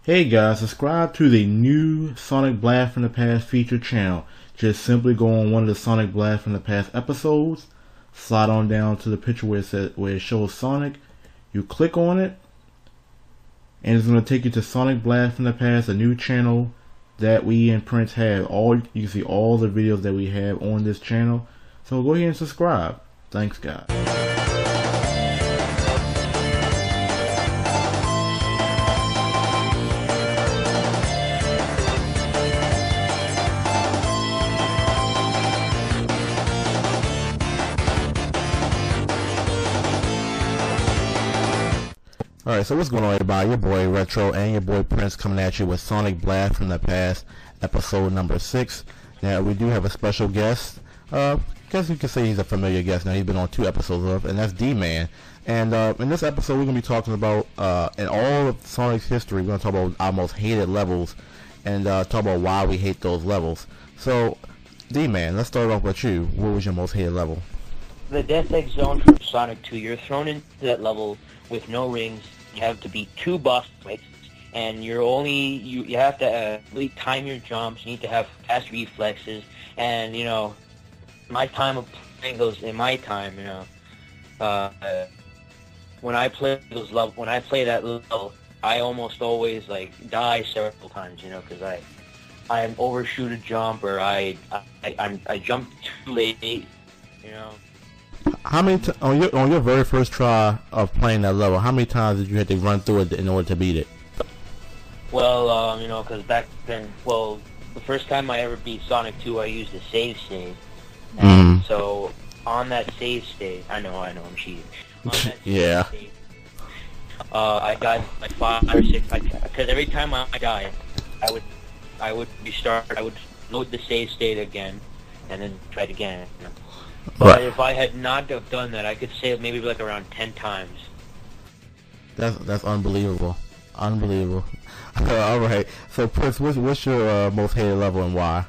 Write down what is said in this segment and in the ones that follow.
Hey guys, subscribe to the new Sonic Blast from the Past feature channel. Just simply go on one of the Sonic Blast from the Past episodes, slide on down to the picture where it shows Sonic. You click on it, and it's going to take you to Sonic Blast from the Past, a new channel that we and Prince have. You can see all the videos that we have on this channel. So go ahead and subscribe. Thanks, guys. Alright, so what's going on, everybody? Your boy Retro and your boy Prince coming at you with Sonic Blast from the Past, episode number 6. Now, we do have a special guest. I guess you can say he's a familiar guest now. He's been on 2 episodes of, and that's D-Man. And in this episode, we're going to be talking about, in all of Sonic's history, we're going to talk about our most hated levels and talk about why we hate those levels. So, D-Man, let's start off with you. What was your most hated level? The Death Egg Zone from Sonic 2. You're thrown into that level with no rings. You have to beat 2 boss fights, and you have to really time your jumps. You need to have fast reflexes, and my time of playing those when I play that level, I almost always die several times, because I overshoot a jump, or I jump too late, How many on your very first try of playing that level? How many times did you have to run through it in order to beat it? Well, because back then, the first time I ever beat Sonic 2, I used a save state. And so on that save state, I know, I'm cheating. On that yeah. State, I died like 5 or 6. Because every time I died, I would restart. I would load the save state again, and then try it again. But if I had not have done that, I could save maybe like around 10 times. That's unbelievable. Unbelievable. All right. So, Prince, what's your most hated level and why?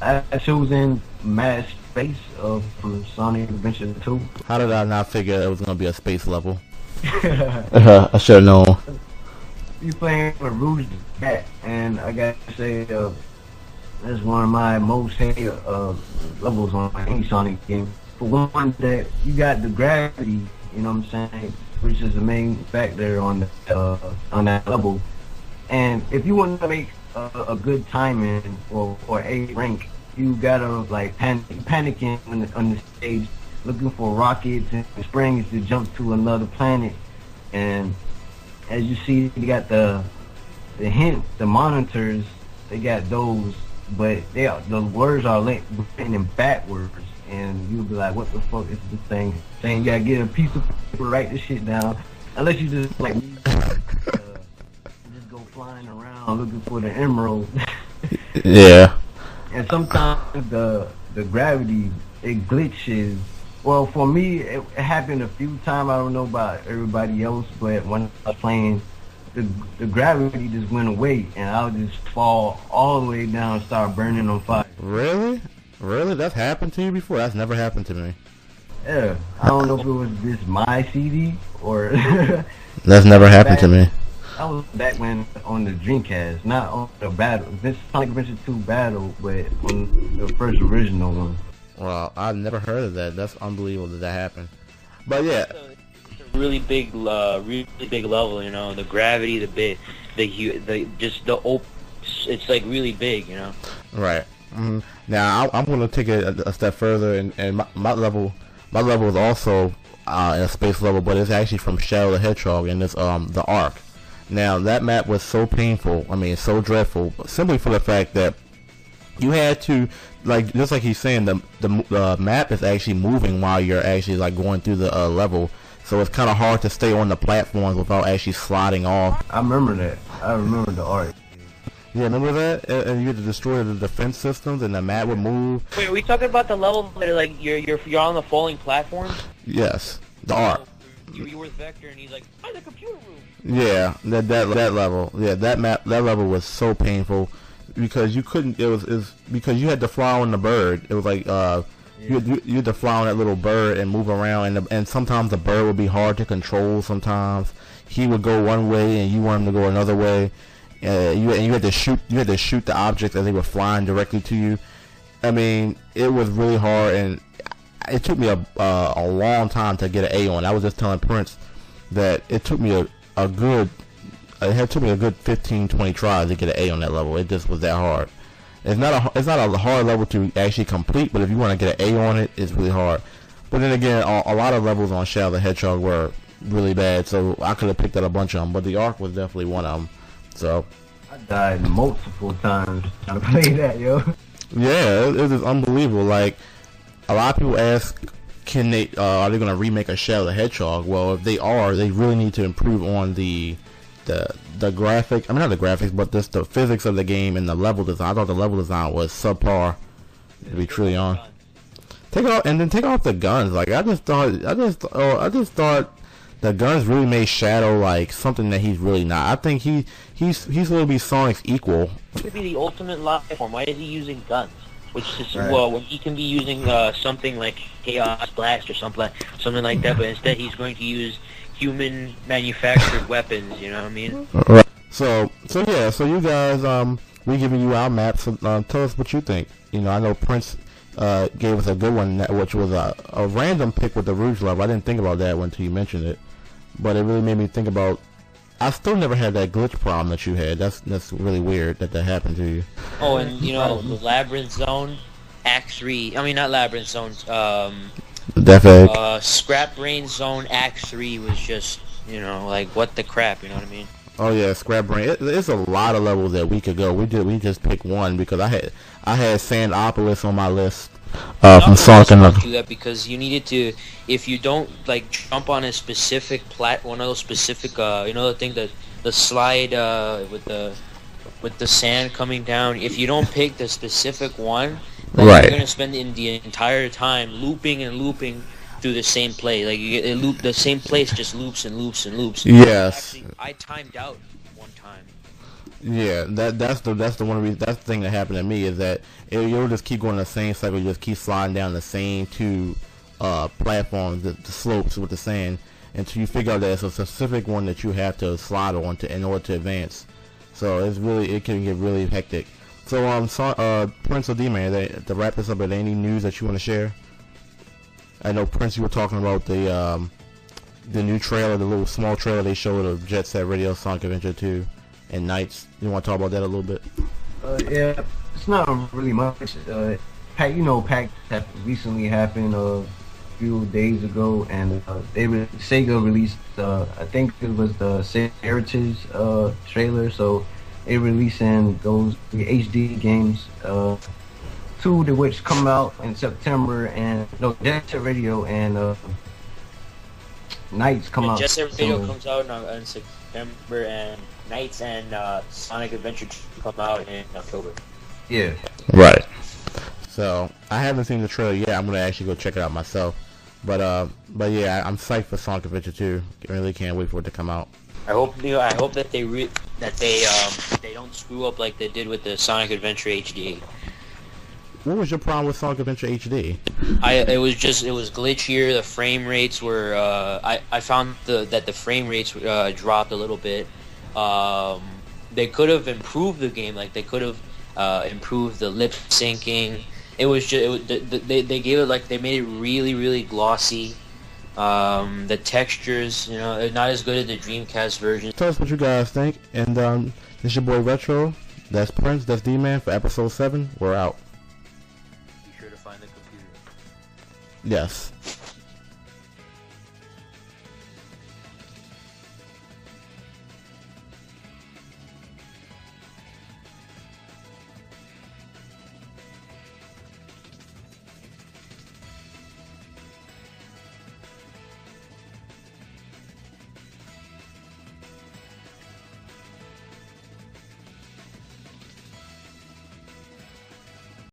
I chose in Mad Space from Sonic Adventure 2. How did I not figure it was gonna be a space level? I should have known. You playing with Rouge the Cat, and I gotta say, that's one of my most hated levels on any Sonic game. For one, that you got the gravity, you know what I'm saying, which is the main factor on that level. And if you want to make a good timing or a rank, you gotta panicking on the stage, looking for rockets and springs to jump to another planet. And as you see, you got the monitors, they got those. But the words are written in backwards, and you'll be like, what the fuck is this thing saying? You gotta get a piece of paper, write this shit down, unless you just just go flying around looking for the emerald. Yeah. And sometimes the gravity, it glitches. Well, for me, it happened a few times. I don't know about everybody else, but when I was playing, the gravity just went away, and I would just fall all the way down and start burning on fire. Really? Really? That's happened to you before? That's never happened to me. Yeah. I don't know if it was just my CD or... That's never happened to me. I was back when on the Dreamcast, not on the Sonic Adventure 2 battle, but on the first original one. Well, I've never heard of that. That's unbelievable that happened. But yeah. Really big level, the gravity, it's like really big, Right. Now I'm going to take it a step further, and my level is also in a space level, but it's actually from Shadow the Hedgehog, and it's the Ark. Now that map was so painful, so dreadful, simply for the fact that you had to, just like he's saying, the map is actually moving while you're actually going through the level. So it's kind of hard to stay on the platforms without actually sliding off. I remember that. I remember the art. Yeah, remember that? And you had to destroy the defense systems, and the map would move. Wait, are we talking about the level where you're on the falling platform? Yes, the art. You were with Vector, and he's like, "By the computer room." Yeah, that level. Yeah, that level was so painful because you couldn't. It was because you had to fly on the bird. It was you had to fly on that little bird and move around, and sometimes the bird would be hard to control. Sometimes he would go one way and you want him to go another way. You had to shoot the objects as they were flying directly to you. I mean, it was really hard, and it took me a long time to get an A on. I was just telling Prince that it took me a good 15, 20 tries to get an A on that level. It just was that hard. It's not a hard level to actually complete, but if you want to get an A on it, it's really hard. But then again, a lot of levels on Shadow the Hedgehog were really bad, so I could have picked out a bunch of them, but the Ark was definitely one of them. So I died multiple times trying to play that, yo. Yeah, it was unbelievable. Like, a lot of people ask, are they going to remake a Shadow the Hedgehog? Well, if they are, they really need to improve on the graphic. I mean, not the graphics, but just the physics of the game and the level design. I thought the level design was subpar, to be truly honest. Take off the guns. Like, I just thought the guns really made Shadow like something that he's really not. I think he's going to be Sonic's equal. It could be the ultimate life form. Why is he using guns? Which is right. Well, when he can be using something like Chaos Blast or something like that, but instead he's going to use human manufactured weapons. You know what I mean? Right. So you guys, we giving you our map. So tell us what you think. You know, I know Prince gave us a good one, which was a random pick with the Rouge level. I didn't think about that until you mentioned it, but it really made me think about. I still never had that glitch problem that you had. That's really weird that happened to you. Oh, and you know the Labyrinth Zone, Act 3. I mean, not Labyrinth Zones. Death Egg. Scrap Brain Zone Act 3 was just, you know, like what the crap. You know what I mean? Oh yeah, Scrap Brain. It's a lot of levels that we could go. We just picked one because I had Sandopolis on my list from Sonic and Knuckles. Do that because you needed to. If you don't like jump on a specific one of those specific, you know, the thing that the slide with the sand coming down. If you don't pick the specific one, then right, you're gonna spend the entire time looping and looping through the same play. Like the same place just loops and loops and loops. Yes. Actually, I timed out one time. Yeah, that's the one reason. That's the thing that happened to me is that you'll just keep going the same cycle. You just keep sliding down the same two platforms, the slopes with the sand, until you figure out that it's a specific one that you have to slide on in order to advance. So it can get really hectic. So Prince or D-Man, to wrap this up, are there any news that you want to share? I know Prince, you were talking about the new trailer, the little small trailer they showed of Jet Set Radio, Sonic Adventure 2, and Nights. You want to talk about that a little bit? Yeah, it's not really much. PAX that recently happened a few days ago, and Sega released, I think it was the Sega Heritage trailer, so they releasing those HD games, two of which come out in September, and Jet Set Radio and Nights come out. Jet Set Radio comes out in September, and Nights and Sonic Adventure 2 come out in October. Yeah. Right. So I haven't seen the trailer yet. I'm gonna actually go check it out myself. But yeah, I'm psyched for Sonic Adventure 2. I really can't wait for it to come out. I hope that they don't screw up like they did with the Sonic Adventure HD. What was your problem with Sonic Adventure HD? It was glitchier. The frame rates were. I found that the frame rates dropped a little bit. They could have improved the game. Like they could have improved the lip syncing. It was just they gave it like they made it really, really glossy. The textures, you know, are not as good as the Dreamcast version. Tell us what you guys think. And this is your boy Retro. That's Prince. That's D-Man for episode 7. We're out. Be sure to find the computer. Yes.